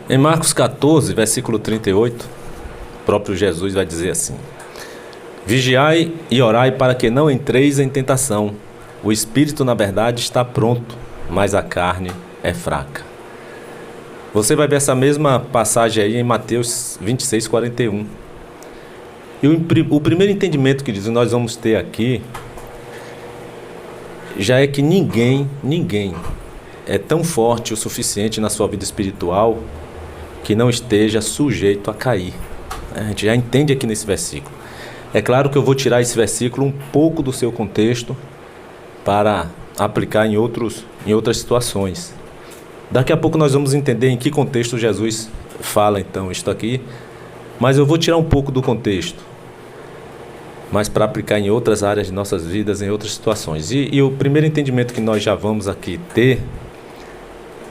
Em Marcos 14, versículo 38, o próprio Jesus vai dizer assim: Vigiai e orai para que não entreis em tentação. O espírito, na verdade, está pronto, mas a carne é fraca. Você vai ver essa mesma passagem aí em Mateus 26, 41. E o primeiro entendimento que nós vamos ter aqui já é que ninguém é tão forte o suficiente na sua vida espiritual que não esteja sujeito a cair. A gente já entende aqui nesse versículo. É claro que eu vou tirar esse versículo um pouco do seu contexto para aplicar em outras situações. Daqui a pouco nós vamos entender em que contexto Jesus fala então isto aqui, mas eu vou tirar um pouco do contexto, mas para aplicar em outras áreas de nossas vidas, em outras situações. E o primeiro entendimento que nós já vamos aqui ter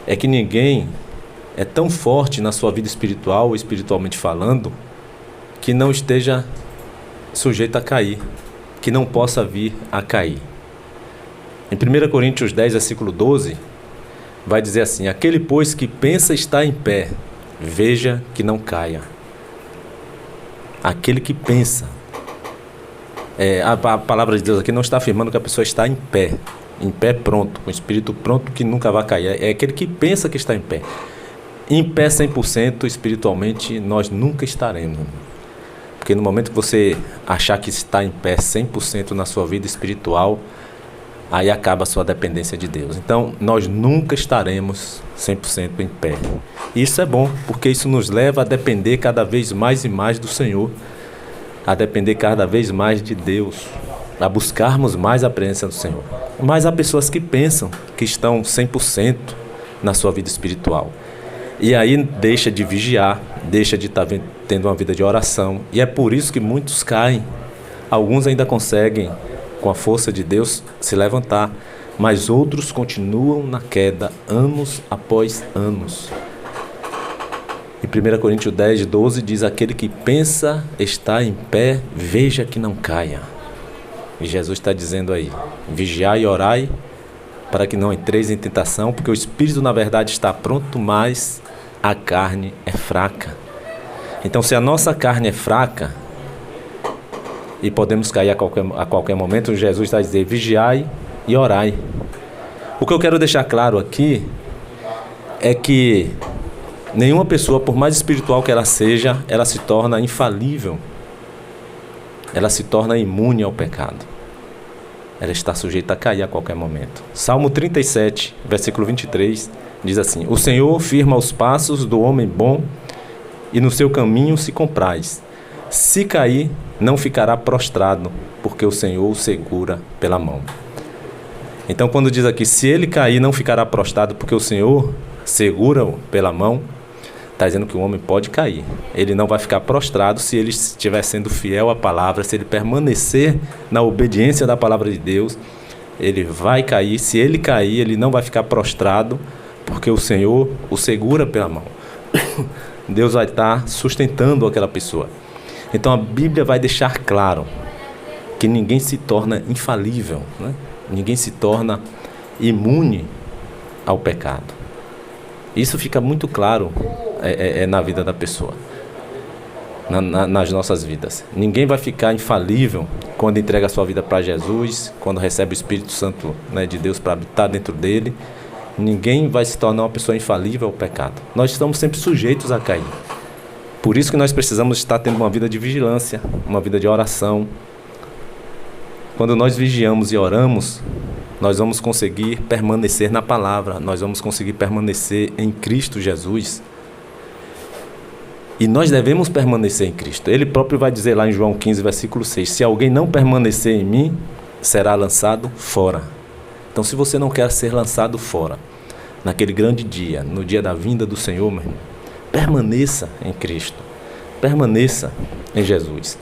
é que ninguém é tão forte na sua vida espiritual, espiritualmente falando, que não esteja sujeito a cair, que não possa vir a cair. Em 1 Coríntios 10, versículo 12, vai dizer assim: aquele, pois, que pensa estar em pé, veja que não caia. Aquele que pensa. A palavra de Deus aqui não está afirmando que a pessoa está em pé pronto, com o espírito pronto que nunca vai cair. É aquele que pensa que está em pé. Em pé 100% espiritualmente nós nunca estaremos. Porque no momento que você achar que está em pé 100% na sua vida espiritual, aí acaba a sua dependência de Deus. Então nós nunca estaremos 100% em pé. E isso é bom, porque isso nos leva a depender cada vez mais e mais do Senhor, a depender cada vez mais de Deus, a buscarmos mais a presença do Senhor. Mas há pessoas que pensam que estão 100% na sua vida espiritual. E aí deixa de vigiar, deixa de estar tendo uma vida de oração. E é por isso que muitos caem. Alguns ainda conseguem, com a força de Deus, se levantar. Mas outros continuam na queda, anos após anos. Em 1 Coríntios 10, 12 diz: aquele que pensa estar em pé, veja que não caia. E Jesus está dizendo aí: vigiai e orai para que não entreis em tentação, porque o espírito na verdade está pronto, mas a carne é fraca. Então, se a nossa carne é fraca e podemos cair a qualquer momento, Jesus está dizendo: vigiai e orai. O que eu quero deixar claro aqui é que nenhuma pessoa, por mais espiritual que ela seja, ela se torna infalível. Ela se torna imune ao pecado. Ela está sujeita a cair a qualquer momento. Salmo 37, versículo 23, diz assim: o Senhor firma os passos do homem bom e no seu caminho se compraz. Se cair, não ficará prostrado, porque o Senhor o segura pela mão. Então, quando diz aqui, se ele cair, não ficará prostrado, porque o Senhor segura-o pela mão, está dizendo que o homem pode cair. Ele não vai ficar prostrado se ele estiver sendo fiel à palavra, se ele permanecer na obediência da palavra de Deus, ele vai cair. Se ele cair, ele não vai ficar prostrado, porque o Senhor o segura pela mão. Deus vai estar sustentando aquela pessoa. Então a Bíblia vai deixar claro que ninguém se torna infalível, né? Ninguém se torna imune ao pecado. Isso fica muito claro na vida da pessoa, nas nossas vidas. Ninguém vai ficar infalível quando entrega a sua vida para Jesus, quando recebe o Espírito Santo, né, de Deus para habitar dentro dele. Ninguém vai se tornar uma pessoa infalível ao pecado. Nós estamos sempre sujeitos a cair. Por isso que nós precisamos estar tendo uma vida de vigilância, uma vida de oração. Quando nós vigiamos e oramos, nós vamos conseguir permanecer na palavra, nós vamos conseguir permanecer em Cristo Jesus. E nós devemos permanecer em Cristo. Ele próprio vai dizer lá em João 15, versículo 6, se alguém não permanecer em mim, será lançado fora. Então, se você não quer ser lançado fora, naquele grande dia, no dia da vinda do Senhor, meu irmão, permaneça em Cristo, permaneça em Jesus.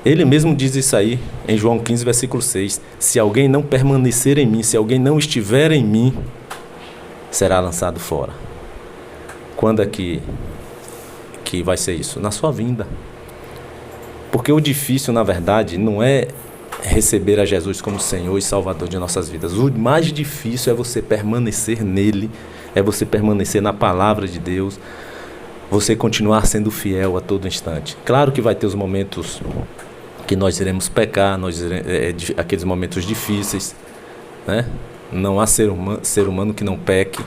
Ele mesmo diz isso aí em João 15, versículo 6. Se alguém não permanecer em mim, se alguém não estiver em mim, será lançado fora. Quando é que vai ser isso? Na sua vinda. Porque o difícil, na verdade, não é receber a Jesus como Senhor e Salvador de nossas vidas. O mais difícil é você permanecer nele, é você permanecer na palavra de Deus, você continuar sendo fiel a todo instante. Claro que vai ter os momentos que nós iremos pecar, aqueles momentos difíceis, né? Não há ser humano que não peque,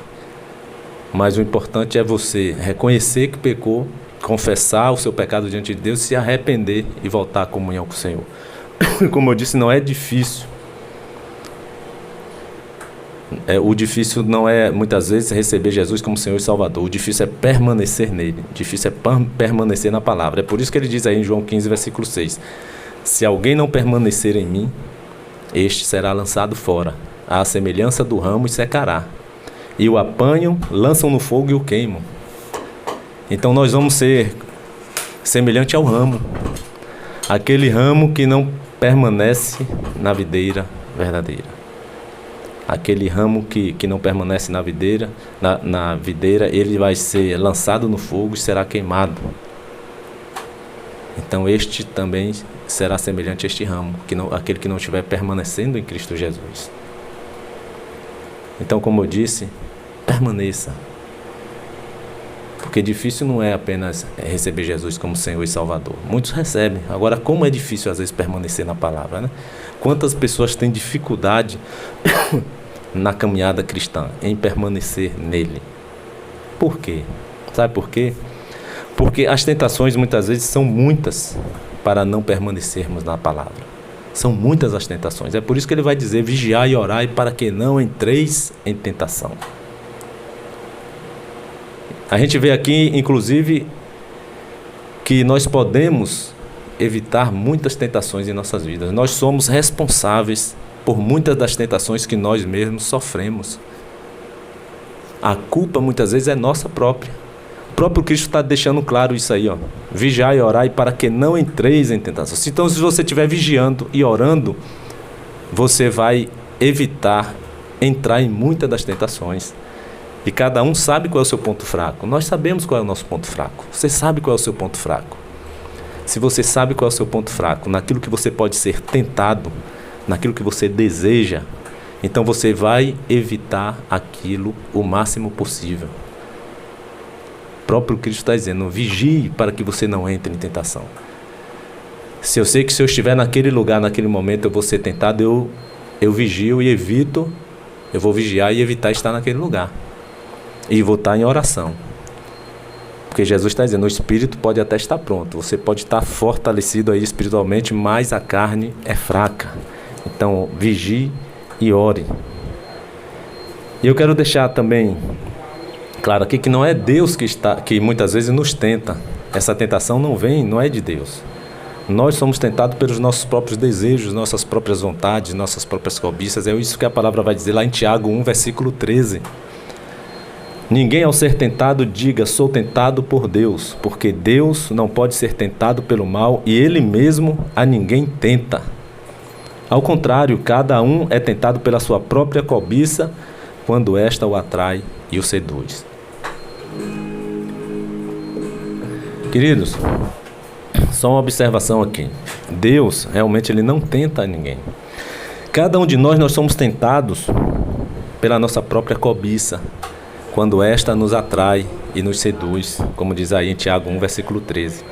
mas o importante é você reconhecer que pecou, confessar o seu pecado diante de Deus, se arrepender e voltar à comunhão com o Senhor. Como eu disse, não é difícil. O difícil não é, muitas vezes, receber Jesus como Senhor e Salvador. O difícil é permanecer nele. O difícil é permanecer na palavra. É por isso que ele diz aí em João 15, versículo 6. Se alguém não permanecer em mim, este será lançado fora, à semelhança do ramo, e secará. E o apanham, lançam no fogo e o queimam. Então nós vamos ser semelhante ao ramo. Aquele ramo que não permanece na videira verdadeira. Aquele ramo que não permanece na videira, ele vai ser lançado no fogo e será queimado. Então este também será semelhante a este ramo, aquele que não estiver permanecendo em Cristo Jesus. Então, como eu disse, permaneça. Porque difícil não é apenas receber Jesus como Senhor e Salvador. Muitos recebem. Agora, como é difícil às vezes permanecer na palavra, né? Quantas pessoas têm dificuldade na caminhada cristã, em permanecer nele? Por quê? Sabe por quê? Porque as tentações muitas vezes são muitas para não permanecermos na palavra. São muitas as tentações. É por isso que ele vai dizer: vigiai e orai para que não entreis em tentação. A gente vê aqui, inclusive, que nós podemos evitar muitas tentações em nossas vidas. Nós somos responsáveis por muitas das tentações que nós mesmos sofremos. A culpa muitas vezes é nossa própria. O próprio Cristo está deixando claro isso aí, ó. Vigiai e orai para que não entreis em tentação. Então, se você estiver vigiando e orando, você vai evitar entrar em muitas das tentações. E cada um sabe qual é o seu ponto fraco. Nós sabemos qual é o nosso ponto fraco. Você sabe qual é o seu ponto fraco. Se você sabe qual é o seu ponto fraco, naquilo que você pode ser tentado, naquilo que você deseja, então você vai evitar aquilo o máximo possível. O próprio Cristo está dizendo: vigie para que você não entre em tentação. Se eu sei que se eu estiver naquele lugar, naquele momento, eu vou ser tentado, eu vigio e evito, eu vou vigiar e evitar estar naquele lugar. E vou estar em oração. Porque Jesus está dizendo: o espírito pode até estar pronto, você pode estar fortalecido aí espiritualmente, mas a carne é fraca. Então, vigie e ore. E eu quero deixar também claro aqui que não é Deus que muitas vezes nos tenta. Essa tentação não é de Deus. Nós somos tentados pelos nossos próprios desejos, nossas próprias vontades, nossas próprias cobiças. É isso que a palavra vai dizer lá em Tiago 1, versículo 13. Ninguém ao ser tentado diga: sou tentado por Deus, porque Deus não pode ser tentado pelo mal e Ele mesmo a ninguém tenta. Ao contrário, cada um é tentado pela sua própria cobiça, quando esta o atrai e o seduz. Queridos, só uma observação aqui. Deus, realmente, Ele não tenta ninguém. Cada um de nós somos tentados pela nossa própria cobiça, quando esta nos atrai e nos seduz, como diz aí em Tiago 1, versículo 13.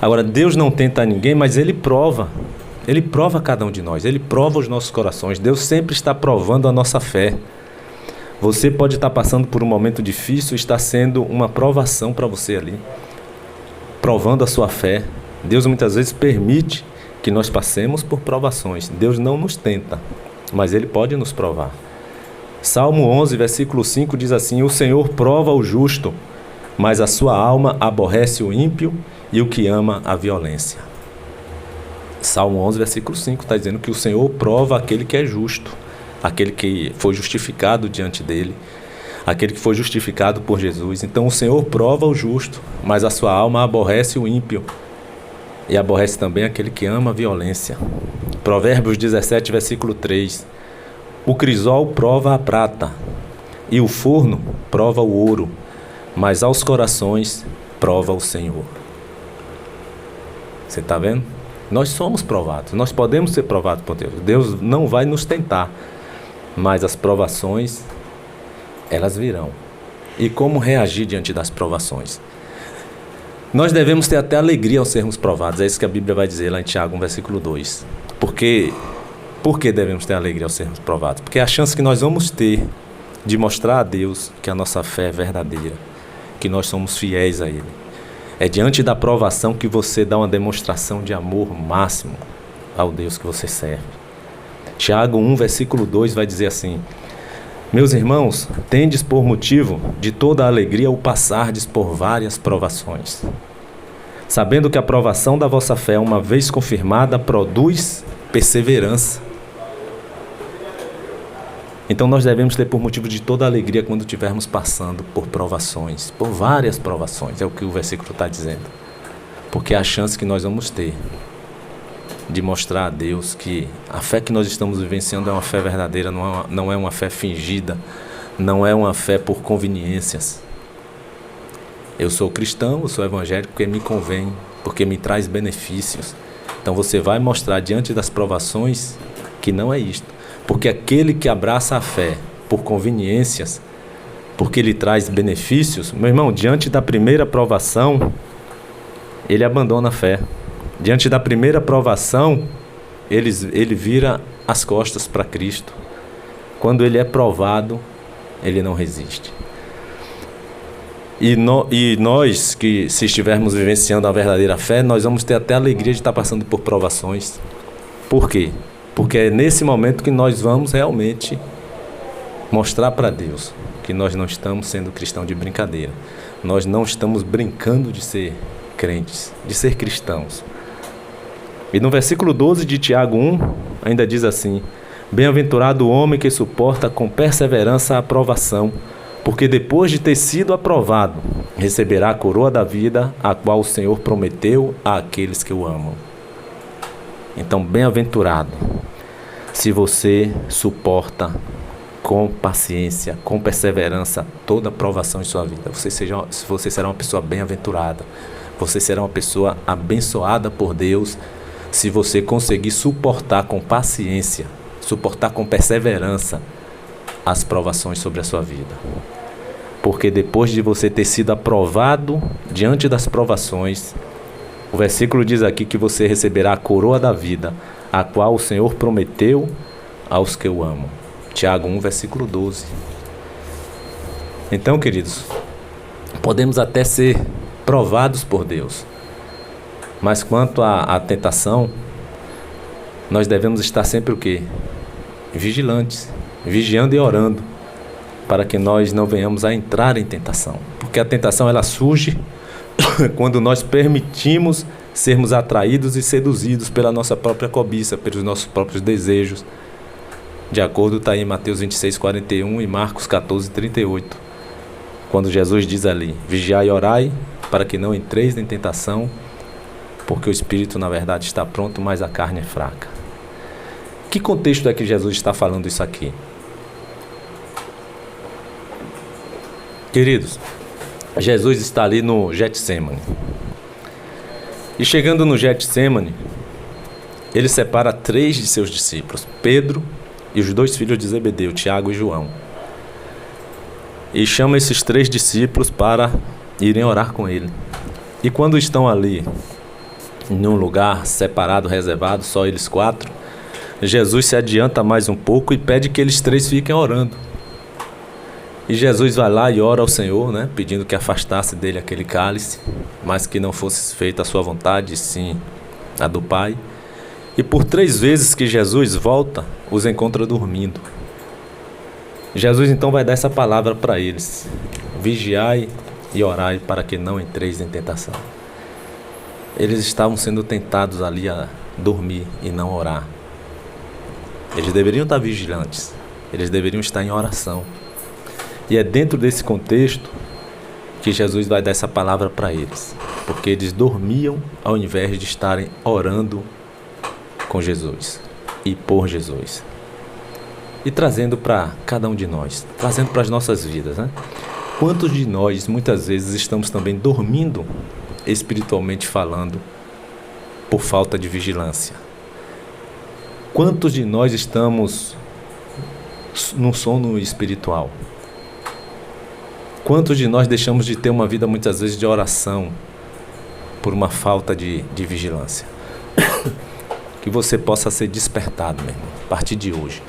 Agora, Deus não tenta ninguém, mas Ele prova cada um de nós, Ele prova os nossos corações. Deus sempre está provando a nossa fé. Você pode estar passando por um momento difícil, está sendo uma provação para você ali, provando a sua fé. Deus muitas vezes permite que nós passemos por provações. Deus não nos tenta, mas Ele pode nos provar. Salmo 11, versículo 5 diz assim: o Senhor prova o justo, mas a sua alma aborrece o ímpio e o que ama a violência. Salmo 11, versículo 5 está dizendo que o Senhor prova aquele que é justo, aquele que foi justificado diante dele, aquele que foi justificado por Jesus. Então o Senhor prova o justo, mas a sua alma aborrece o ímpio e aborrece também aquele que ama a violência. Provérbios 17, versículo 3. O crisol prova a prata, e o forno prova o ouro, mas aos corações prova o Senhor. Você está vendo? Nós somos provados, nós podemos ser provados por Deus. Deus não vai nos tentar, mas as provações, elas virão. E como reagir diante das provações? Nós devemos ter até alegria ao sermos provados. É isso que a Bíblia vai dizer lá em Tiago, versículo 2. Por que devemos ter alegria ao sermos provados? Porque é a chance que nós vamos ter de mostrar a Deus que a nossa fé é verdadeira, que nós somos fiéis a Ele. É diante da provação que você dá uma demonstração de amor máximo ao Deus que você serve. Tiago 1, versículo 2 vai dizer assim: meus irmãos, tendes por motivo de toda a alegria o passardes por várias provações, sabendo que a provação da vossa fé, uma vez confirmada, produz perseverança. Então nós devemos ter por motivo de toda a alegria quando estivermos passando por provações, por várias provações, é o que o versículo está dizendo. Porque é a chance que nós vamos ter de mostrar a Deus que a fé que nós estamos vivenciando é uma fé verdadeira, não é uma fé fingida, não é uma fé por conveniências. Eu sou cristão, eu sou evangélico porque me convém, porque me traz benefícios. Então você vai mostrar diante das provações que não é isto. Porque aquele que abraça a fé por conveniências, porque lhe traz benefícios, meu irmão, diante da primeira provação, ele abandona a fé. Diante da primeira provação, ele vira as costas para Cristo. Quando ele é provado, ele não resiste. E nós que, se estivermos vivenciando a verdadeira fé, nós vamos ter até a alegria de estar passando por provações. Por quê? Porque é nesse momento que nós vamos realmente mostrar para Deus que nós não estamos sendo cristãos de brincadeira. Nós não estamos brincando de ser crentes, de ser cristãos. E no versículo 12 de Tiago 1, ainda diz assim: bem-aventurado o homem que suporta com perseverança a aprovação, porque depois de ter sido aprovado, receberá a coroa da vida, a qual o Senhor prometeu àqueles que o amam. Então, bem-aventurado se você suporta com paciência, com perseverança, toda a provação em sua vida. Você será uma pessoa bem-aventurada. Você será uma pessoa abençoada por Deus se você conseguir suportar com paciência, suportar com perseverança as provações sobre a sua vida. Porque depois de você ter sido aprovado diante das provações, o versículo diz aqui que você receberá a coroa da vida, a qual o Senhor prometeu aos que o amam. Tiago 1, versículo 12. Então, queridos, podemos até ser provados por Deus, mas quanto à tentação, nós devemos estar sempre o quê? Vigilantes, vigiando e orando, para que nós não venhamos a entrar em tentação. Porque a tentação ela surge quando nós permitimos sermos atraídos e seduzidos pela nossa própria cobiça, pelos nossos próprios desejos. De acordo, está em Mateus 26, 41 e Marcos 14, 38. Quando Jesus diz ali: vigiai e orai, para que não entreis em tentação, porque o espírito na verdade está pronto, mas a carne é fraca. Que contexto é que Jesus está falando isso aqui? Queridos, Jesus está ali no Getsêmani. E chegando no Getsêmani, ele separa 3 de seus discípulos, Pedro e os 2 filhos de Zebedeu, Tiago e João. E chama esses 3 discípulos para irem orar com ele. E quando estão ali, num lugar separado, reservado, só eles 4, Jesus se adianta mais um pouco e pede que eles 3 fiquem orando. E Jesus vai lá e ora ao Senhor, né, pedindo que afastasse dele aquele cálice, mas que não fosse feita a sua vontade, sim a do Pai. E por 3 vezes que Jesus volta, os encontra dormindo. Jesus então vai dar essa palavra para eles: vigiai e orai para que não entreis em tentação. Eles estavam sendo tentados ali a dormir e não orar. Eles deveriam estar vigilantes, eles deveriam estar em oração. E é dentro desse contexto que Jesus vai dar essa palavra para eles, porque eles dormiam ao invés de estarem orando com Jesus e por Jesus. E trazendo para cada um de nós, trazendo para as nossas vidas, né? Quantos de nós muitas vezes estamos também dormindo, espiritualmente falando, por falta de vigilância? Quantos de nós estamos num sono espiritual? Quantos de nós deixamos de ter uma vida muitas vezes de oração por uma falta de vigilância. Que você possa ser despertado, meu irmão, a partir de hoje,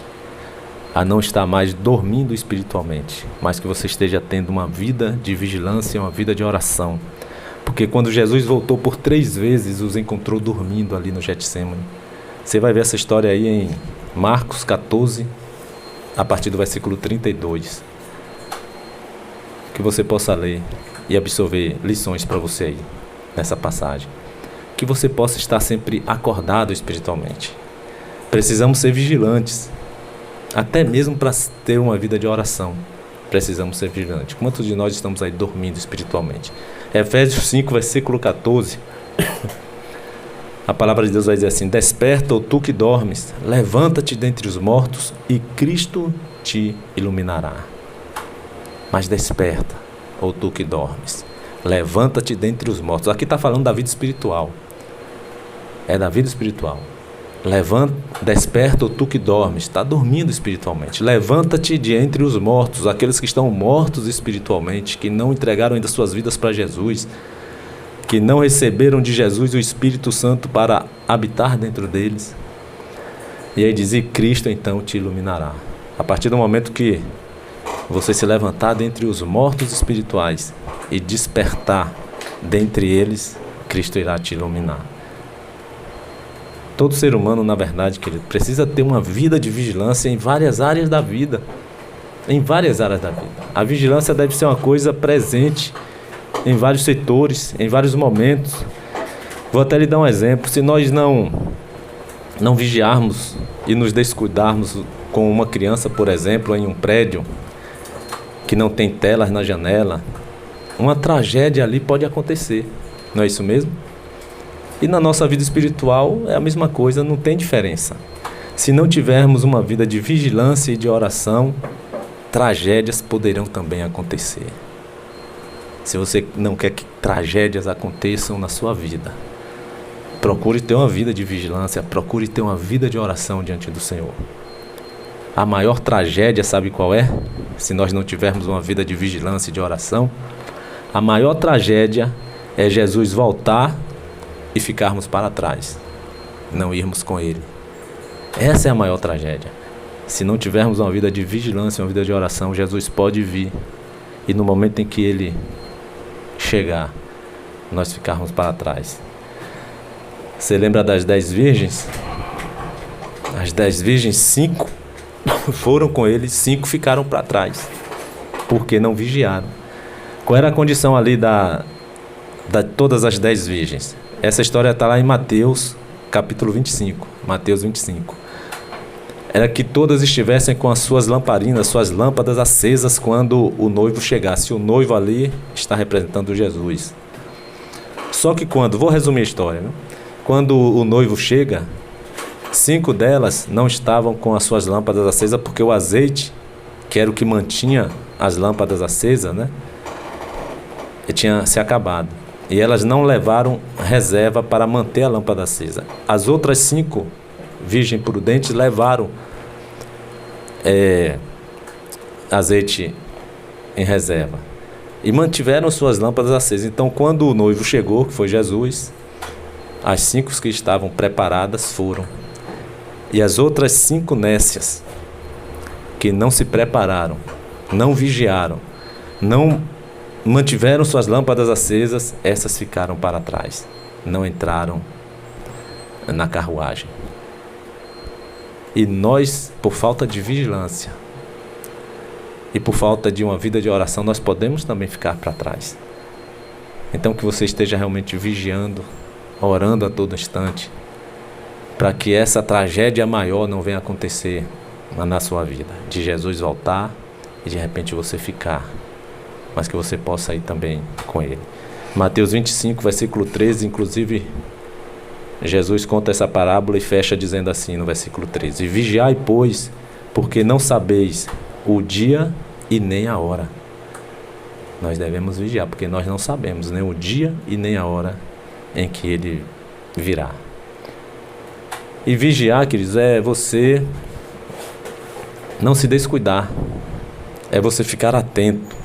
a não estar mais dormindo espiritualmente, mas que você esteja tendo uma vida de vigilância, uma vida de oração. Porque quando Jesus voltou por 3 vezes, os encontrou dormindo ali no Getsêmani. Você vai ver essa história aí em Marcos 14, a partir do versículo 32. Que você possa ler e absorver lições para você aí, nessa passagem. Que você possa estar sempre acordado espiritualmente. Precisamos ser vigilantes, até mesmo para ter uma vida de oração. Precisamos ser vigilantes. Quantos de nós estamos aí dormindo espiritualmente? Efésios 5, versículo 14. A palavra de Deus vai dizer assim: desperta, ó tu que dormes, levanta-te dentre os mortos e Cristo te iluminará. Mas desperta, ó tu que dormes, levanta-te dentre os mortos. Aqui está falando da vida espiritual. É da vida espiritual. Desperta, ó tu que dormes, está dormindo espiritualmente. Levanta-te de entre os mortos, aqueles que estão mortos espiritualmente, que não entregaram ainda suas vidas para Jesus, que não receberam de Jesus o Espírito Santo para habitar dentro deles. E aí diz: e Cristo então te iluminará. A partir do momento que você se levantar dentre os mortos espirituais e despertar dentre eles, Cristo irá te iluminar. Todo ser humano, na verdade, querido, precisa ter uma vida de vigilância em várias áreas da vida. Em várias áreas da vida. A vigilância deve ser uma coisa presente em vários setores, em vários momentos. Vou até lhe dar um exemplo. Se nós não vigiarmos e nos descuidarmos com uma criança, por exemplo, em um prédio que não tem telas na janela, uma tragédia ali pode acontecer. Não é isso mesmo? E na nossa vida espiritual é a mesma coisa, não tem diferença. Se não tivermos uma vida de vigilância e de oração, tragédias poderão também acontecer. Se você não quer que tragédias aconteçam na sua vida, procure ter uma vida de vigilância, procure ter uma vida de oração diante do Senhor. A maior tragédia, sabe qual é? Se nós não tivermos uma vida de vigilância e de oração, a maior tragédia é Jesus voltar e ficarmos para trás, não irmos com Ele. Essa é a maior tragédia. Se não tivermos uma vida de vigilância, uma vida de oração, Jesus pode vir e no momento em que Ele chegar, nós ficarmos para trás. Você lembra das 10 virgens? As 10 virgens, 5 foram com Ele, 5 ficaram para trás, porque não vigiaram. Qual era a condição ali da todas as 10 virgens? Essa história está lá em Mateus, capítulo 25. Mateus 25. Era que todas estivessem com as suas lamparinas, suas lâmpadas acesas quando o noivo chegasse. O noivo ali está representando Jesus. Só que vou resumir a história, viu? Quando o noivo chega, 5 delas não estavam com as suas lâmpadas acesas, porque o azeite, que era o que mantinha as lâmpadas acesas, né, tinha se acabado. E elas não levaram reserva para manter a lâmpada acesa. As outras 5 virgens prudentes levaram azeite em reserva e mantiveram suas lâmpadas acesas. Então, quando o noivo chegou, que foi Jesus, as 5 que estavam preparadas foram. E as outras 5 nécias, que não se prepararam, não vigiaram, não mantiveram suas lâmpadas acesas, essas ficaram para trás, não entraram na carruagem. E nós, por falta de vigilância e por falta de uma vida de oração, nós podemos também ficar para trás. Então que você esteja realmente vigiando, orando a todo instante, para que essa tragédia maior não venha acontecer na sua vida, de Jesus voltar e de repente você ficar, mas que você possa ir também com Ele. Mateus 25, versículo 13, inclusive, Jesus conta essa parábola e fecha dizendo assim no versículo 13: vigiai, pois, porque não sabeis o dia e nem a hora. Nós devemos vigiar, porque nós não sabemos nem o dia e nem a hora em que Ele virá. E vigiar, queridos, é você não se descuidar, é você ficar atento.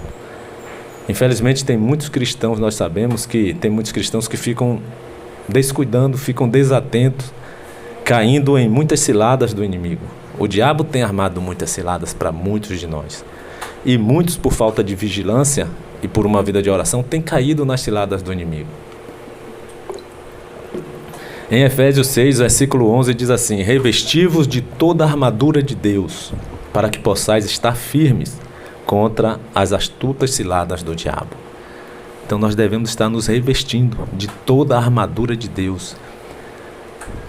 Infelizmente tem muitos cristãos, nós sabemos que tem muitos cristãos que ficam descuidando, ficam desatentos, caindo em muitas ciladas do inimigo. O diabo tem armado muitas ciladas para muitos de nós. E muitos, por falta de vigilância e por uma vida de oração, têm caído nas ciladas do inimigo. Em Efésios 6, versículo 11, diz assim: revesti-vos de toda a armadura de Deus, para que possais estar firmes contra as astutas ciladas do diabo. Então nós devemos estar nos revestindo de toda a armadura de Deus.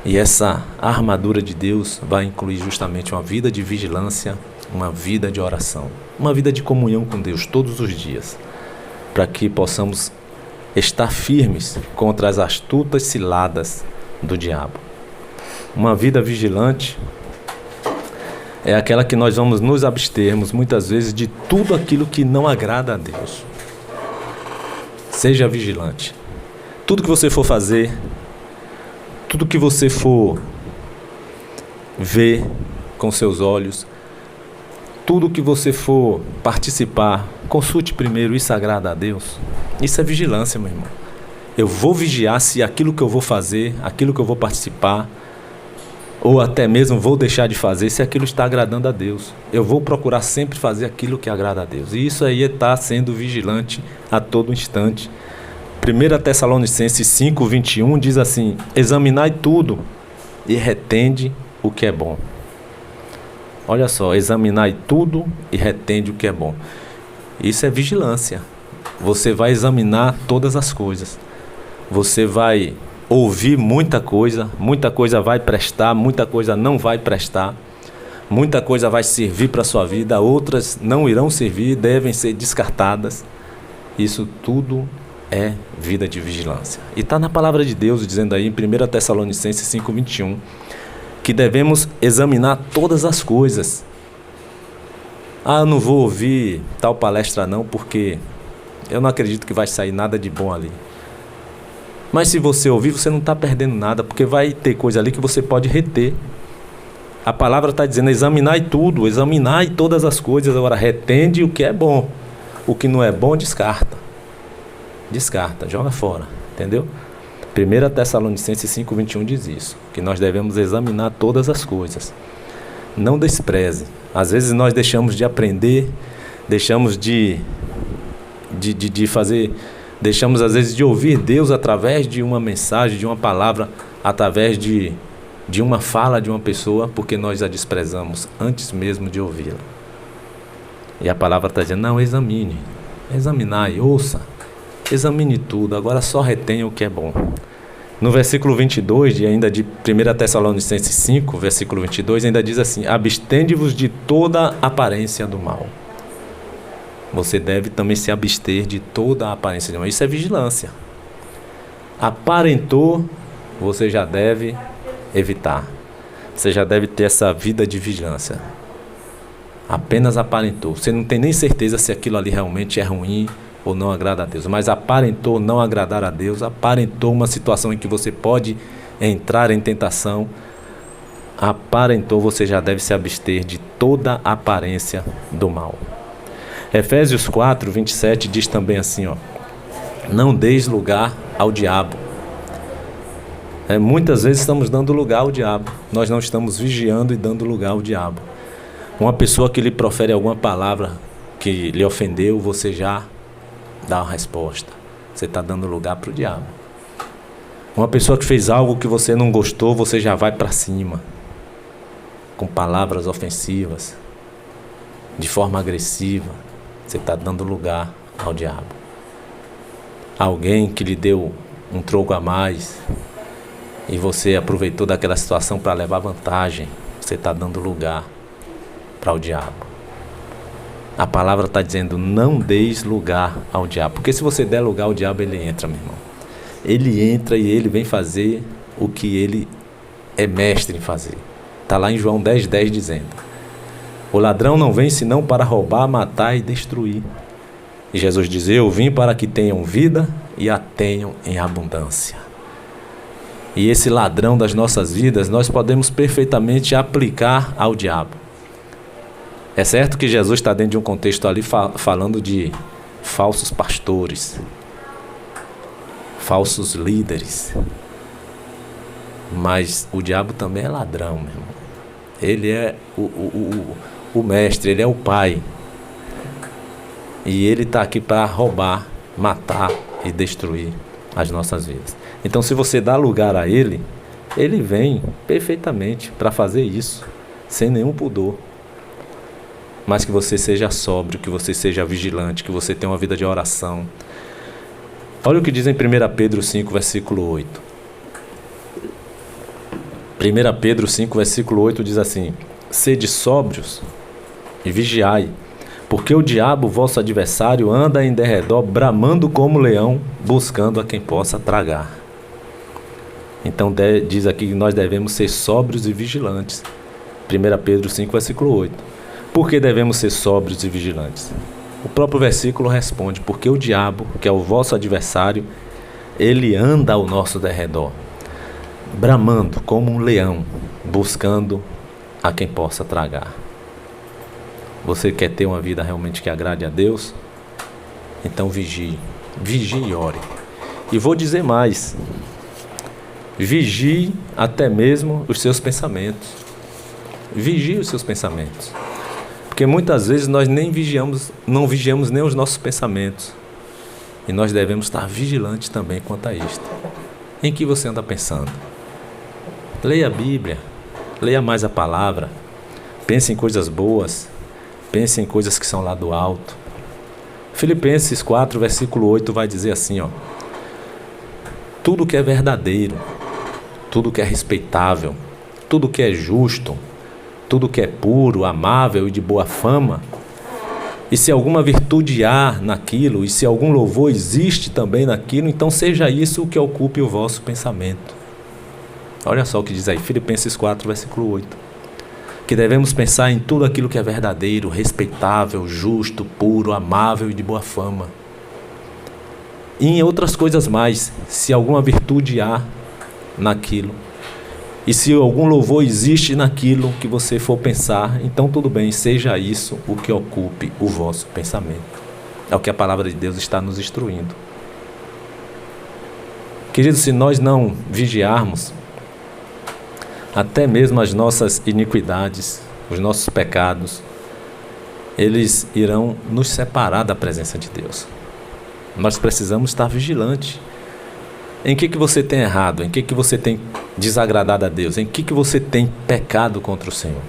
E essa armadura de Deus vai incluir justamente uma vida de vigilância, uma vida de oração, uma vida de comunhão com Deus todos os dias, para que possamos estar firmes contra as astutas ciladas do diabo. Uma vida vigilante é aquela que nós vamos nos abstermos muitas vezes de tudo aquilo que não agrada a Deus. Seja vigilante. Tudo que você for fazer, tudo que você for ver com seus olhos, tudo que você for participar, consulte primeiro: isso agrada a Deus? Isso é vigilância, meu irmão. Eu vou vigiar se aquilo que eu vou fazer, aquilo que eu vou participar, ou até mesmo vou deixar de fazer, se aquilo está agradando a Deus. Eu vou procurar sempre fazer aquilo que agrada a Deus. E isso aí é estar sendo vigilante a todo instante. 1 Tessalonicenses 5, 21 diz assim: examinai tudo e retende o que é bom. Olha só, examinai tudo e retende o que é bom. Isso é vigilância. Você vai examinar todas as coisas. Você vai ouvir muita coisa vai prestar, muita coisa não vai prestar, muita coisa vai servir para a sua vida, outras não irão servir, devem ser descartadas. Isso tudo é vida de vigilância. E está na palavra de Deus dizendo aí em 1 Tessalonicenses 5, 21, que devemos examinar todas as coisas. Eu não vou ouvir tal palestra não, porque eu não acredito que vai sair nada de bom ali. Mas se você ouvir, você não está perdendo nada, porque vai ter coisa ali que você pode reter. A palavra está dizendo: examinai tudo, examinai todas as coisas. Agora retende o que é bom. O que não é bom, descarta. Descarta, joga fora, entendeu? 1 Tessalonicenses 5, 21 diz isso, que nós devemos examinar todas as coisas. Não despreze. Às vezes nós deixamos de aprender, deixamos de fazer... Deixamos às vezes de ouvir Deus através de uma mensagem, de uma palavra, através de uma fala de uma pessoa, porque nós a desprezamos antes mesmo de ouvi-la. E a palavra está dizendo: não, examine, examinai, ouça, examine tudo, agora só retenha o que é bom. No versículo 22, ainda de 1 Tessalonicenses 5, versículo 22, ainda diz assim: abstende-vos de toda aparência do mal. Você deve também se abster de toda a aparência de mal. Isso é vigilância. Aparentou, você já deve evitar. Você já deve ter essa vida de vigilância. Apenas aparentou. Você não tem nem certeza se aquilo ali realmente é ruim ou não agrada a Deus. Mas aparentou não agradar a Deus, aparentou uma situação em que você pode entrar em tentação, aparentou, você já deve se abster de toda a aparência do mal. Efésios 4, 27 diz também assim, não deis lugar ao diabo. Muitas vezes estamos dando lugar ao diabo. Nós não estamos vigiando e dando lugar ao diabo. Uma pessoa que lhe profere alguma palavra que lhe ofendeu, você já dá uma resposta. Você está dando lugar para o diabo. Uma pessoa que fez algo que você não gostou, você já vai para cima, com palavras ofensivas, de forma agressiva. Você está dando lugar ao diabo. Alguém que lhe deu um troco a mais e você aproveitou daquela situação para levar vantagem, você está dando lugar para o diabo. A palavra está dizendo: não deis lugar ao diabo. Porque se você der lugar ao diabo, ele entra, meu irmão. Ele entra e ele vem fazer o que ele é mestre em fazer. Está lá em João 10:10 dizendo: o ladrão não vem senão para roubar, matar e destruir. E Jesus diz: eu vim para que tenham vida e a tenham em abundância. E esse ladrão das nossas vidas, nós podemos perfeitamente aplicar ao diabo. É certo que Jesus está dentro de um contexto ali falando de falsos pastores, falsos líderes. Mas o diabo também é ladrão, meu irmão. Ele é o mestre, ele é o pai. E ele está aqui para roubar, matar e destruir as nossas vidas. Então, se você dá lugar a ele, ele vem perfeitamente para fazer isso, sem nenhum pudor. Mas que você seja sóbrio, que você seja vigilante, que você tenha uma vida de oração. Olha o que diz em 1 Pedro 5, versículo 8. 1 Pedro 5, versículo 8 diz assim: sede sóbrios e vigiai, porque o diabo, vosso adversário, anda em derredor, bramando como leão, buscando a quem possa tragar. Então diz aqui que nós devemos ser sóbrios e vigilantes. 1 Pedro 5, versículo 8. Por que devemos ser sóbrios e vigilantes? O próprio versículo responde: porque o diabo, que é o vosso adversário, ele anda ao nosso derredor, bramando como um leão, buscando a quem possa tragar. Você quer ter uma vida realmente que agrade a Deus? Então vigie e ore. E vou dizer mais: vigie até mesmo os seus pensamentos. Vigie os seus pensamentos. Porque muitas vezes nós não vigiamos nem os nossos pensamentos. E nós devemos estar vigilantes também quanto a isto. Em que você anda pensando? Leia a Bíblia, leia mais a palavra, pense em coisas boas, pense em coisas que são lá do alto. Filipenses 4, versículo 8 vai dizer assim, ó: tudo que é verdadeiro, tudo que é respeitável, tudo que é justo, tudo que é puro, amável e de boa fama, e se alguma virtude há naquilo, e se algum louvor existe também naquilo, então seja isso o que ocupe o vosso pensamento. Olha só o que diz aí, Filipenses 4, versículo 8. Que devemos pensar em tudo aquilo que é verdadeiro, respeitável, justo, puro, amável e de boa fama. E em outras coisas mais, se alguma virtude há naquilo, e se algum louvor existe naquilo que você for pensar, então tudo bem, seja isso o que ocupe o vosso pensamento. É o que a palavra de Deus está nos instruindo. Queridos, se nós não vigiarmos, até mesmo as nossas iniquidades, os nossos pecados, eles irão nos separar da presença de Deus. Nós precisamos estar vigilantes. Em que você tem errado? Em que você tem desagradado a Deus? Em que você tem pecado contra o Senhor?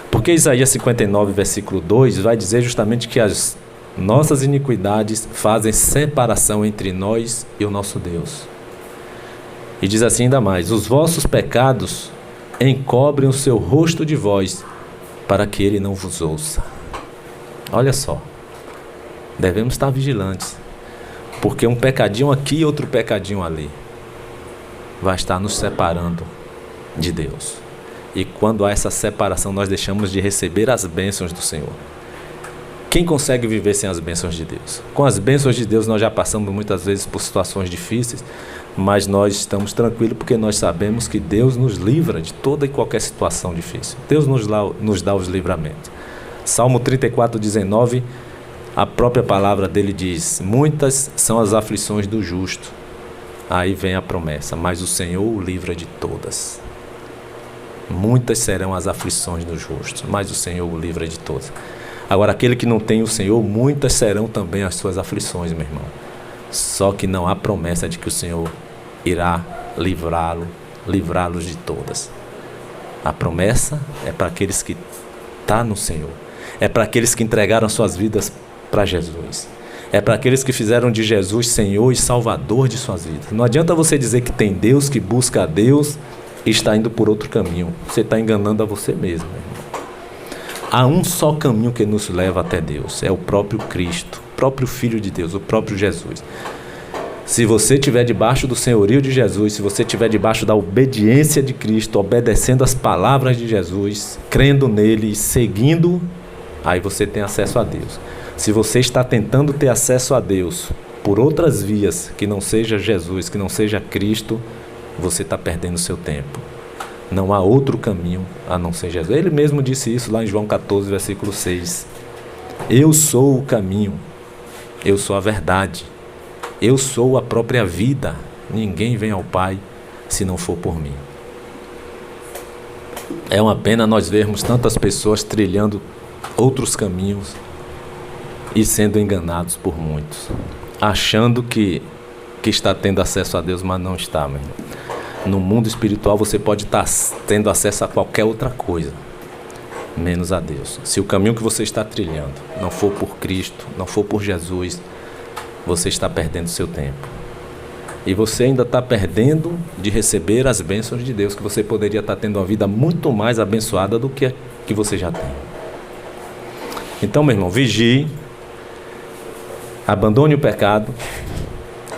Porque Isaías 59, versículo 2 vai dizer justamente que as nossas iniquidades fazem separação entre nós e o nosso Deus. E diz assim ainda mais: os vossos pecados encobrem o seu rosto de vós, para que ele não vos ouça. Olha só, devemos estar vigilantes, porque um pecadinho aqui e outro pecadinho ali vai estar nos separando de Deus. E quando há essa separação, nós deixamos de receber as bênçãos do Senhor. Quem consegue viver sem as bênçãos de Deus? Com as bênçãos de Deus nós já passamos muitas vezes por situações difíceis, mas nós estamos tranquilos porque nós sabemos que Deus nos livra de toda e qualquer situação difícil. Deus nos dá os livramentos. Salmo 34, 19, a própria palavra dele diz: muitas são as aflições do justo. Aí vem a promessa: mas o Senhor o livra de todas. Muitas serão as aflições do justo, mas o Senhor o livra de todas. Agora, aquele que não tem o Senhor, muitas serão também as suas aflições, meu irmão. Só que não há promessa de que o Senhor irá livrá-los de todas. A promessa é para aqueles que estão no Senhor. É para aqueles que entregaram suas vidas para Jesus. É para aqueles que fizeram de Jesus Senhor e Salvador de suas vidas. Não adianta você dizer que tem Deus, que busca a Deus e está indo por outro caminho. Você está enganando a você mesmo, meu irmão. Há um só caminho que nos leva até Deus, é o próprio Cristo, o próprio Filho de Deus, o próprio Jesus. Se você estiver debaixo do senhorio de Jesus, se você estiver debaixo da obediência de Cristo, obedecendo as palavras de Jesus, crendo nele e seguindo, aí você tem acesso a Deus. Se você está tentando ter acesso a Deus por outras vias, que não seja Jesus, que não seja Cristo, você está perdendo seu tempo. Não há outro caminho a não ser Jesus. Ele mesmo disse isso lá em João 14, versículo 6. Eu sou o caminho, Eu sou a verdade. Eu sou a própria vida. Ninguém vem ao Pai se não for por mim. É uma pena nós vermos tantas pessoas trilhando outros caminhos e sendo enganados por muitos, achando que está tendo acesso a Deus, mas não está, meu irmão. No mundo espiritual você pode estar tendo acesso a qualquer outra coisa, menos a Deus. Se o caminho que você está trilhando não for por Cristo, não for por Jesus, você está perdendo seu tempo. E você ainda está perdendo de receber as bênçãos de Deus, que você poderia estar tendo uma vida muito mais abençoada do que você já tem. Então, meu irmão, vigie, abandone o pecado,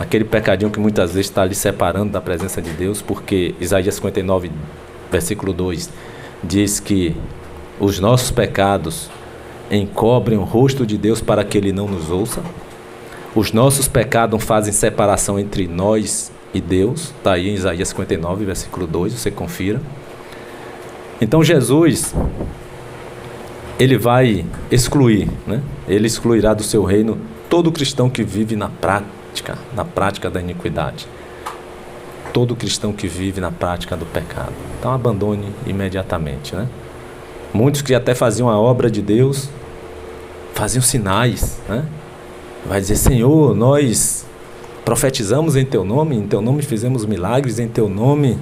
aquele pecadinho que muitas vezes está lhe separando da presença de Deus, porque Isaías 59, versículo 2, diz que os nossos pecados encobrem o rosto de Deus para que Ele não nos ouça. Os nossos pecados fazem separação entre nós e Deus. Está aí em Isaías 59, versículo 2, você confira. Então Jesus, Ele vai excluir, né? Ele excluirá do seu reino todo cristão que vive na prática da iniquidade. Todo cristão que vive na prática do pecado. Então abandone imediatamente, né? Muitos que até faziam a obra de Deus, faziam sinais, né? Vai dizer: Senhor, nós profetizamos em Teu nome fizemos milagres, em Teu nome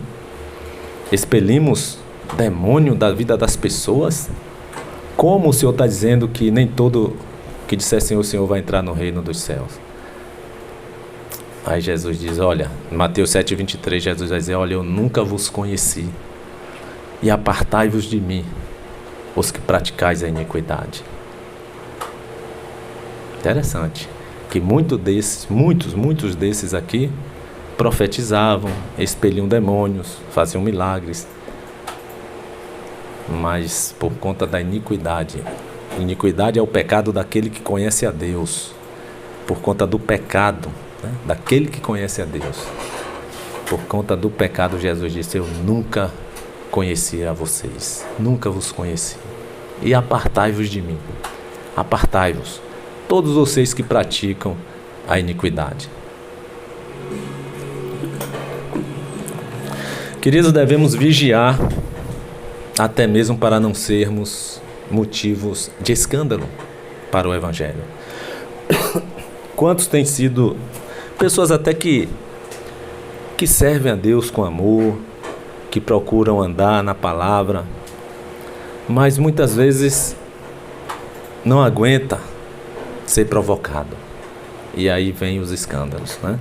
expelimos demônio da vida das pessoas. Como o Senhor está dizendo que nem todo que disser Senhor, Senhor vai entrar no reino dos céus? Aí Jesus diz, olha, em Mateus 7,23, Jesus vai dizer: olha, eu nunca vos conheci, e apartai-vos de mim, os que praticais a iniquidade. Interessante, que muitos desses aqui profetizavam, expeliam demônios, faziam milagres, mas por conta da iniquidade. Iniquidade é o pecado daquele que conhece a Deus. Por conta do pecado, né, daquele que conhece a Deus, por conta do pecado, Jesus disse: eu nunca conheci a vocês, nunca vos conheci, e apartai-vos de mim. Apartai-vos, todos vocês que praticam a iniquidade. Queridos, devemos vigiar, até mesmo para não sermos motivos de escândalo para o Evangelho. Quantos têm sido pessoas até que servem a Deus com amor, que procuram andar na palavra, mas muitas vezes não aguenta ser provocado, e aí vem os escândalos, né?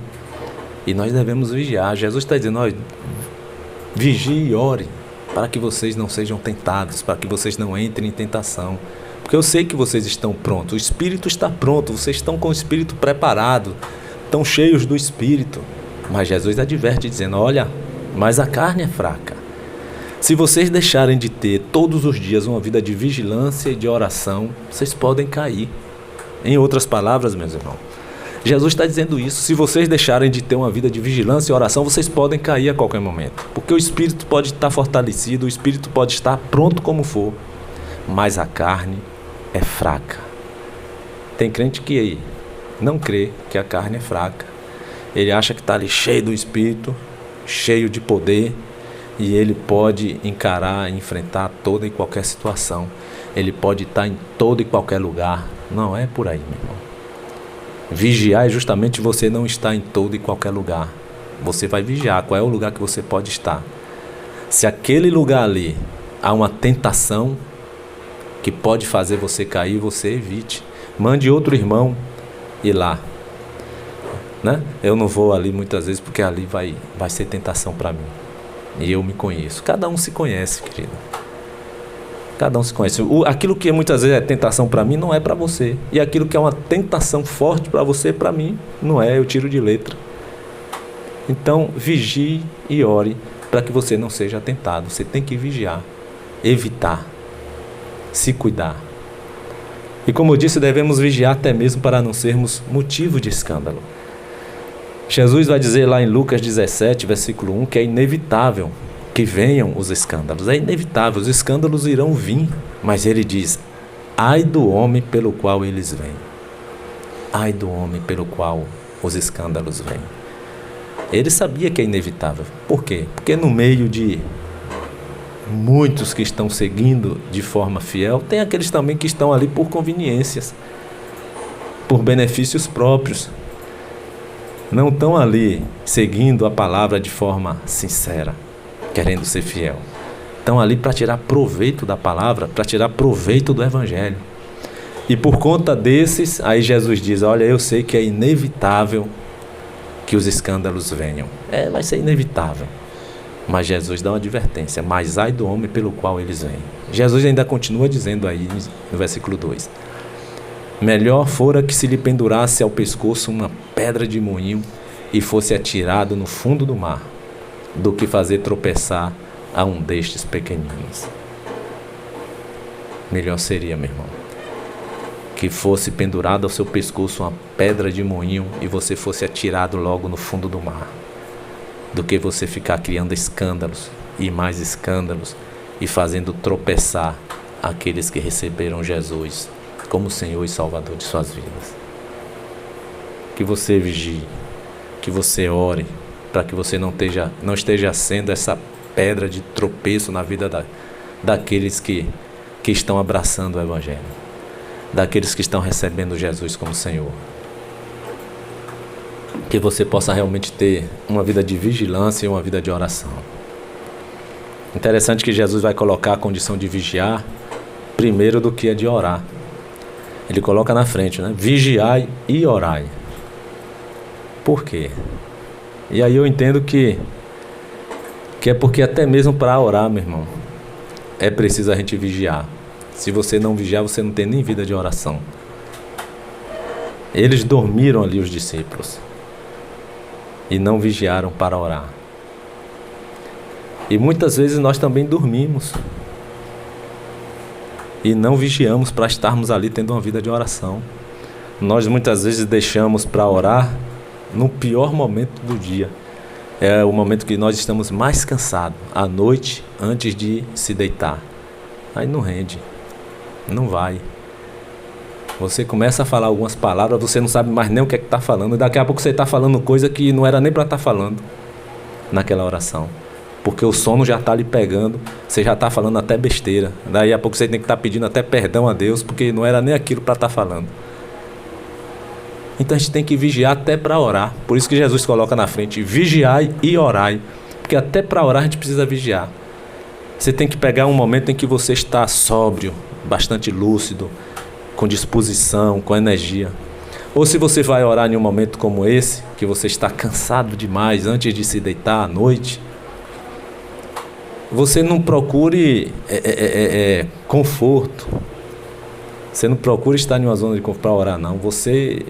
E nós devemos vigiar. Jesus está dizendo: olha, vigie e ore, para que vocês não sejam tentados, para que vocês não entrem em tentação. Porque eu sei que vocês estão prontos, o Espírito está pronto, vocês estão com o Espírito preparado, estão cheios do Espírito. Mas Jesus adverte dizendo: olha, mas a carne é fraca. Se vocês deixarem de ter todos os dias uma vida de vigilância e de oração, vocês podem cair. Em outras palavras, meus irmãos, Jesus está dizendo isso: se vocês deixarem de ter uma vida de vigilância e oração, vocês podem cair a qualquer momento. Porque o Espírito pode estar fortalecido, o Espírito pode estar pronto como for, mas a carne é fraca. Tem crente que não crê que a carne é fraca. Ele acha que está ali cheio do Espírito, cheio de poder, e ele pode encarar e enfrentar toda e qualquer situação. Ele pode estar em todo e qualquer lugar. Não é por aí, meu irmão. Vigiar é justamente você não estar em todo e qualquer lugar. Você vai vigiar qual é o lugar que você pode estar. Se aquele lugar ali há uma tentação que pode fazer você cair, você evite. Mande outro irmão ir lá, né? Eu não vou ali muitas vezes porque ali vai ser tentação para mim. E eu me conheço. Cada um se conhece, querido. Cada um se conhece. Aquilo que muitas vezes é tentação para mim não é para você. E aquilo que é uma tentação forte para você, para mim, não é. Eu tiro de letra. Então, vigie e ore para que você não seja tentado. Você tem que vigiar, evitar, se cuidar. E como eu disse, devemos vigiar até mesmo para não sermos motivo de escândalo. Jesus vai dizer lá em Lucas 17, versículo 1, que é inevitável que venham os escândalos. É inevitável, os escândalos irão vir. Mas ele diz: ai do homem pelo qual eles vêm. ai do homem pelo qual os escândalos vêm. Ele sabia que é inevitável. Por quê? Porque no meio de muitos que estão seguindo de forma fiel, tem aqueles também que estão ali por conveniências, por benefícios próprios. Não estão ali seguindo a palavra de forma sincera, querendo ser fiel. Estão ali para tirar proveito da palavra, para tirar proveito do evangelho. E por conta desses, aí Jesus diz, olha, eu sei que é inevitável que os escândalos venham. Vai ser inevitável. Mas Jesus dá uma advertência, mas ai do homem pelo qual eles vêm. Jesus ainda continua dizendo aí no versículo 2. Melhor fora que se lhe pendurasse ao pescoço uma pedra de moinho e fosse atirado no fundo do mar, do que fazer tropeçar a um destes pequeninos. Melhor seria, meu irmão, que fosse pendurado ao seu pescoço uma pedra de moinho e você fosse atirado logo no fundo do mar, do que você ficar criando escândalos e mais escândalos e fazendo tropeçar aqueles que receberam Jesus como Senhor e Salvador de suas vidas. Que você vigie, que você ore, para que você não esteja sendo essa pedra de tropeço na vida daqueles que estão abraçando o Evangelho, daqueles que estão recebendo Jesus como Senhor. Que você possa realmente ter uma vida de vigilância e uma vida de oração. Interessante que Jesus vai colocar a condição de vigiar primeiro do que a de orar. Ele coloca na frente, né? Vigiai e orai. Por quê? E aí eu entendo que é porque até mesmo para orar, meu irmão, é preciso a gente vigiar. Se você não vigiar, você não tem nem vida de oração. Eles dormiram ali, os discípulos, e não vigiaram para orar. E muitas vezes nós também dormimos e não vigiamos para estarmos ali tendo uma vida de oração. Nós muitas vezes deixamos para orar no pior momento do dia. É o momento que nós estamos mais cansados, à noite, antes de se deitar. Aí não rende, não vai. Você começa a falar algumas palavras, você não sabe mais nem o que é que está falando, e daqui a pouco você está falando coisa que não era nem para estar falando naquela oração. Porque o sono já está lhe pegando, você já está falando até besteira. Daí a pouco você tem que estar pedindo até perdão a Deus, porque não era nem aquilo para estar falando. Então a gente tem que vigiar até para orar. Por isso que Jesus coloca na frente, vigiai e orai. Porque até para orar a gente precisa vigiar. Você tem que pegar um momento em que você está sóbrio, bastante lúcido, com disposição, com energia. Ou se você vai orar em um momento como esse, que você está cansado demais antes de se deitar à noite, você não procure conforto. Você não procure estar em uma zona de conforto para orar, não. Você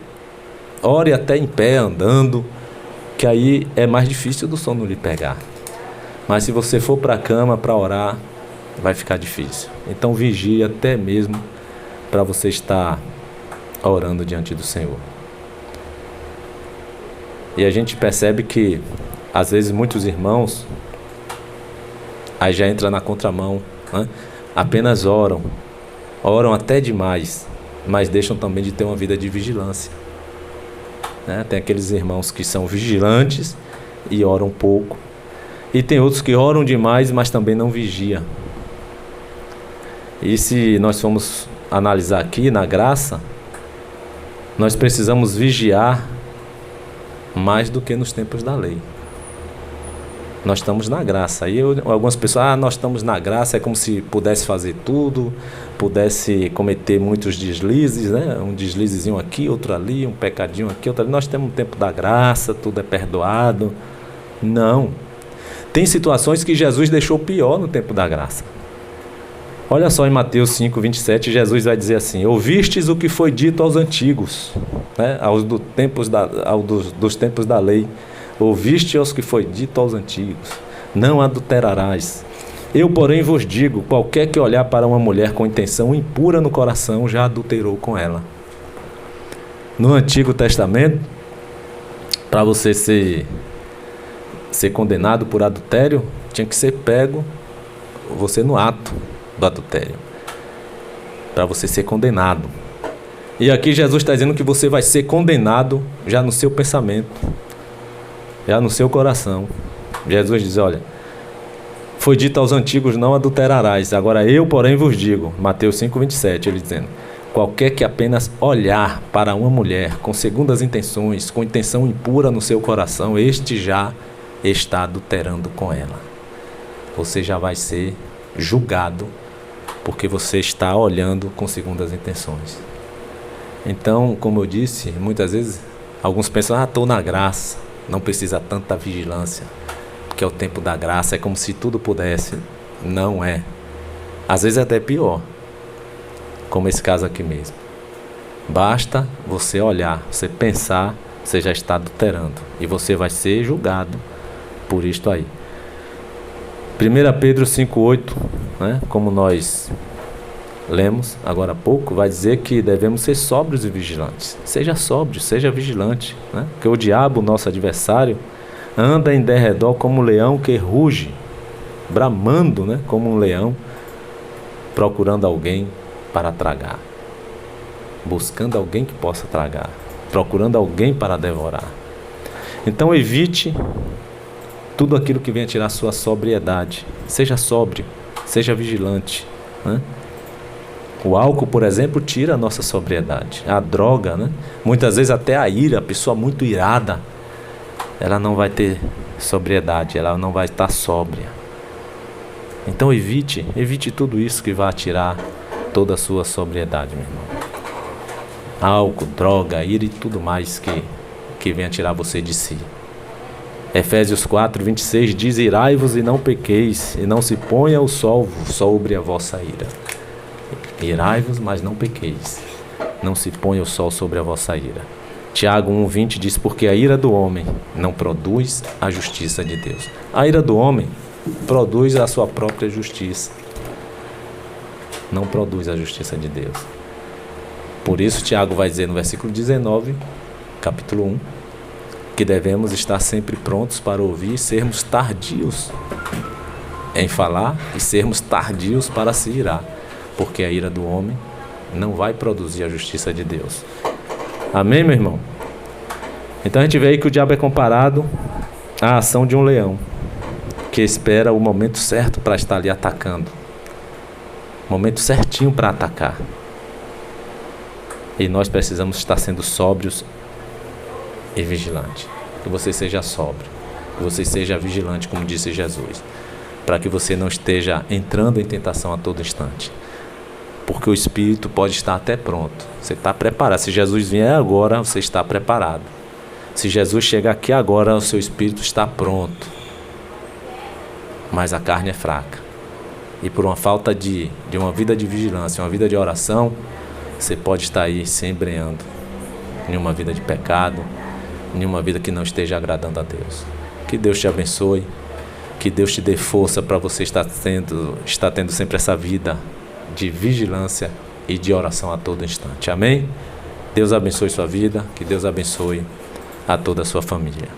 ore até em pé, andando, que aí é mais difícil do sono lhe pegar. Mas se você for para a cama para orar, vai ficar difícil. Então vigie até mesmo para você estar orando diante do Senhor. E a gente percebe que às vezes muitos irmãos aí já entra na contramão, né? Apenas oram até demais, mas deixam também de ter uma vida de vigilância, né? Tem aqueles irmãos que são vigilantes e oram pouco, e tem outros que oram demais, mas também não vigiam. E se nós formos analisar aqui na graça, nós precisamos vigiar mais do que nos tempos da lei. Nós estamos na graça. Aí algumas pessoas, nós estamos na graça, é como se pudesse fazer tudo, pudesse cometer muitos deslizes, né? Um deslizezinho aqui, outro ali, um pecadinho aqui, outro ali. Nós temos um tempo da graça, tudo é perdoado. Não. Tem situações que Jesus deixou pior no tempo da graça. Olha só em Mateus 5, 27, Jesus vai dizer assim: ouvistes o que foi dito aos antigos, né? Dos tempos da lei. Ouviste aos que foi dito aos antigos: não adulterarás. Eu, porém, vos digo: qualquer que olhar para uma mulher com intenção impura no coração, já adulterou com ela. No Antigo Testamento, para você ser condenado por adultério, tinha que ser pego você no ato do adultério, para você ser condenado. E aqui Jesus está dizendo que você vai ser condenado já no seu pensamento, já no seu coração. Jesus diz, olha, foi dito aos antigos, não adulterarás. Agora eu, porém, vos digo, Mateus 5,27, ele dizendo, qualquer que apenas olhar para uma mulher com segundas intenções, com intenção impura no seu coração, este já está adulterando com ela. Você já vai ser julgado porque você está olhando com segundas intenções. Então, como eu disse, muitas vezes alguns pensam, estou na graça, não precisa tanta vigilância, porque é o tempo da graça, é como se tudo pudesse. Não é. Às vezes é até pior, como esse caso aqui mesmo. Basta você olhar, você pensar, você já está adulterando, e você vai ser julgado por isto aí. 1 Pedro 5,8, né, como nós lemos agora há pouco, vai dizer que devemos ser sóbrios e vigilantes. Seja sóbrio, seja vigilante, né? Porque o diabo, nosso adversário, anda em derredor como um leão que ruge, bramando, né? Como um leão, procurando alguém para tragar, buscando alguém que possa tragar, procurando alguém para devorar. Então evite tudo aquilo que venha tirar sua sobriedade. Seja sóbrio, seja vigilante, né? O álcool, por exemplo, tira a nossa sobriedade. A droga, né? Muitas vezes até a ira, a pessoa muito irada, ela não vai ter sobriedade, ela não vai estar sóbria. Então evite tudo isso que vai tirar toda a sua sobriedade, meu irmão. Álcool, droga, ira e tudo mais que venha tirar você de si. Efésios 4:26 diz, irai-vos e não pequeis, e não se ponha o sol sobre a vossa ira. Irai-vos, mas não pequeis. Não se ponha o sol sobre a vossa ira. Tiago 1:20 diz, porque a ira do homem não produz a justiça de Deus. A ira do homem produz a sua própria justiça. Não produz a justiça de Deus. Por isso Tiago vai dizer no versículo 19, capítulo 1, que devemos estar sempre prontos para ouvir, sermos tardios em falar e sermos tardios para se irar. Porque a ira do homem não vai produzir a justiça de Deus. Amém, meu irmão? Então a gente vê aí que o diabo é comparado à ação de um leão, que espera o momento certo para estar ali atacando. Momento certinho para atacar. E nós precisamos estar sendo sóbrios e vigilantes. Que você seja sóbrio, que você seja vigilante, como disse Jesus, para que você não esteja entrando em tentação a todo instante. Porque o espírito pode estar até pronto. Você está preparado. Se Jesus vier agora, você está preparado. Se Jesus chegar aqui agora, o seu espírito está pronto. Mas a carne é fraca. E por uma falta de uma vida de vigilância, uma vida de oração, você pode estar aí se embrenhando em uma vida de pecado, em uma vida que não esteja agradando a Deus. Que Deus te abençoe. Que Deus te dê força para você estar tendo sempre essa vida de vigilância e de oração a todo instante. Amém? Deus abençoe sua vida, que Deus abençoe a toda a sua família.